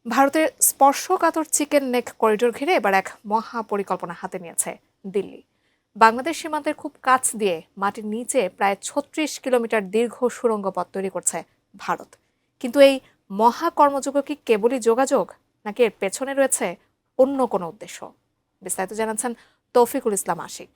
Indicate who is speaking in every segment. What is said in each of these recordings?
Speaker 1: ভারতের স্পর্শকাতর chicken neck corridor ঘিরে এবার এক মহা পরিকল্পনা হাতে নিয়েছে দিল্লি। বাংলাদেশ সীমান্তের খুব কাছ দিয়ে মাটির নিচে প্রায় ৩৬ কিলোমিটার দীর্ঘ সুড়ঙ্গ পথ তৈরি করছে ভারত। কিন্তু এই মহা কর্মযজ্ঞ কি কেবলই যোগাযোগ, নাকি এর পেছনে রয়েছে অন্য কোনো উদ্দেশ্য? বিস্তারিত জানাচ্ছেন তৌফিকুল ইসলাম আশিক।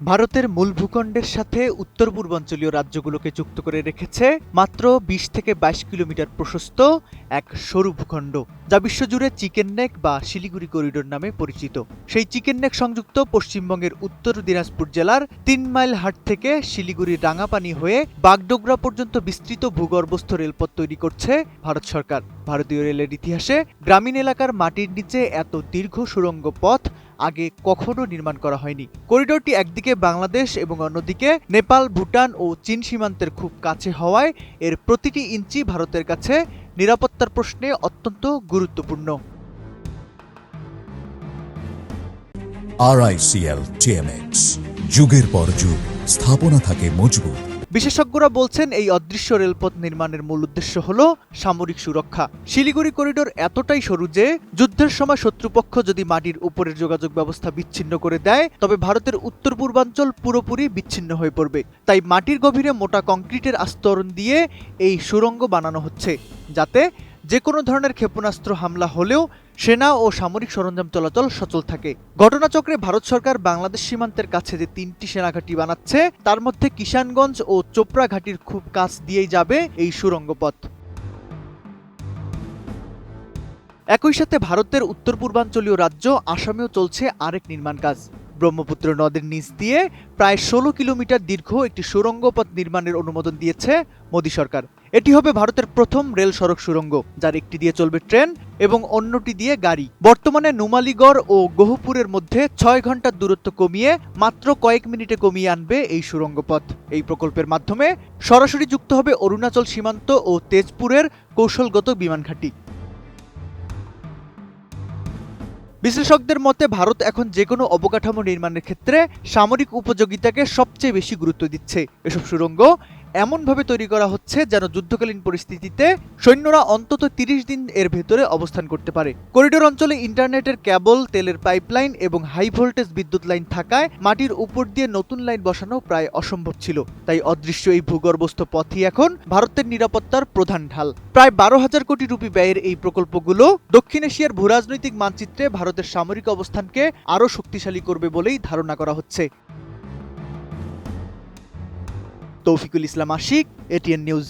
Speaker 2: ভারতের মূল ভূখণ্ডের সাথে উত্তর পূর্বাঞ্চলীয় রাজ্যগুলোকে যুক্ত করে রেখেছে মাত্র ২০ থেকে ২২ কিলোমিটার প্রশস্ত এক সরু ভূখণ্ড, যা বিশ্বজুড়ে চিকেন নেক বা শিলিগুড়ি করিডোর নামে পরিচিত। সেই চিকেন নেক সংযুক্ত পশ্চিমবঙ্গের উত্তর দিনাজপুর জেলার ৩ মাইল হাট থেকে শিলিগুড়ির রাঙাপানি হয়ে বাগডোগরা পর্যন্ত বিস্তৃত ভূগর্ভস্থ রেলপথ তৈরি করছে ভারত সরকার। ভারতীয় রেলের ইতিহাসে গ্রামীণ এলাকার মাটির নিচে এত দীর্ঘ সুড়ঙ্গ পথ আগে কখনো নির্মাণ করা হয়নি। করিডোরটি একদিকে বাংলাদেশ এবং অন্যদিকে নেপাল, ভুটান ও চীন সীমান্তের খুব কাছে হওয়ায় এর প্রতিটি ইঞ্চি ভারতের কাছে নিরাপত্তার প্রশ্নে অত্যন্ত গুরুত্বপূর্ণ।
Speaker 3: RICL TMX, যুগের পর যুগ স্থাপনা থাকে মজবুত।
Speaker 2: বিশেষজ্ঞরা বলছেন, এই অদৃশ্য রেলপথ নির্মাণের মূল উদ্দেশ্য হল সামরিক সুরক্ষা। শিলিগুড়ি করিডোর এতটাই সরু যে যুদ্ধের সময় শত্রুপক্ষ যদি মাটির উপরের যোগাযোগ ব্যবস্থা বিচ্ছিন্ন করে দেয়, তবে ভারতের উত্তর পূর্বাঞ্চল পুরোপুরি বিচ্ছিন্ন হয়ে পড়বে। তাই মাটির গভীরে মোটা কংক্রিটের আস্তরণ দিয়ে এই সুড়ঙ্গ বানানো হচ্ছে, যাতে যে কোনো ধরনের ক্ষেপণাস্ত্র হামলা হলেও সেনা ও সামরিক সরঞ্জাম চলাচল সচল থাকে। ঘটনাচক্রে ভারত সরকার বাংলাদেশ সীমান্তের কাছে যে ৩টি সেনাঘাঁটি বানাচ্ছে, তার মধ্যে কিষানগঞ্জ ও চোপড়া ঘাটির খুব কাছ দিয়েই যাবে এই সুড়ঙ্গ পথ। একই সাথে ভারতের উত্তর পূর্বাঞ্চলীয় রাজ্য আসামেও চলছে আরেক নির্মাণ কাজ। ব্রহ্মপুত্র নদের নিচ দিয়ে প্রায় ১৬ কিলোমিটার দীর্ঘ একটি সুড়ঙ্গ পথ নির্মাণের অনুমোদন দিয়েছে মোদী সরকার। এটি হবে ভারতের প্রথম রেল সড়ক সুড়ঙ্গ, যার একটি দিয়ে চলবে ট্রেন এবং অন্যটি দিয়ে গাড়ি। বর্তমানে নুমালীগড় ও গহপুরের মধ্যে ৬ ঘন্টার দূরত্ব কমিয়ে মাত্র কয়েক মিনিটে কমিয়ে আনবে এই সুড়ঙ্গ পথ। এই প্রকল্পের মাধ্যমে সরাসরি যুক্ত হবে অরুণাচল সীমান্ত ও তেজপুরের কৌশলগত বিমান ঘাঁটি। বিশ্লেষকদের মতে ভারত এখন যে কোনো অবকাঠামো নির্মাণের ক্ষেত্রে সামরিক উপযোগিতাকে সবচেয়ে বেশি গুরুত্ব দিচ্ছে। এসব সুড়ঙ্গ এমনভাবে তৈরি করা হচ্ছে যেন যুদ্ধকালীন পরিস্থিতিতে সৈন্যরা অন্তত ৩০ দিন এর ভেতরে অবস্থান করতে পারে। করিডোর অঞ্চলে ইন্টারনেটের কেবল, তেলের পাইপলাইন এবং হাই ভোল্টেজ বিদ্যুৎ লাইন থাকায় মাটির উপর দিয়ে নতুন লাইন বসানো প্রায় অসম্ভব ছিল। তাই অদৃশ্য এই ভূগর্ভস্থ পথই এখন ভারতের নিরাপত্তার প্রধান ঢাল। প্রায় ১২,০০০ কোটি রুপি ব্যয়ের এই প্রকল্পগুলো দক্ষিণ এশিয়ার ভূরাজনৈতিক মানচিত্রে ভারতের সামরিক অবস্থানকে আরও শক্তিশালী করবে বলেই ধারণা করা হচ্ছে। তৌফিকুল ইসলাম আশিক, ATN নিউজ।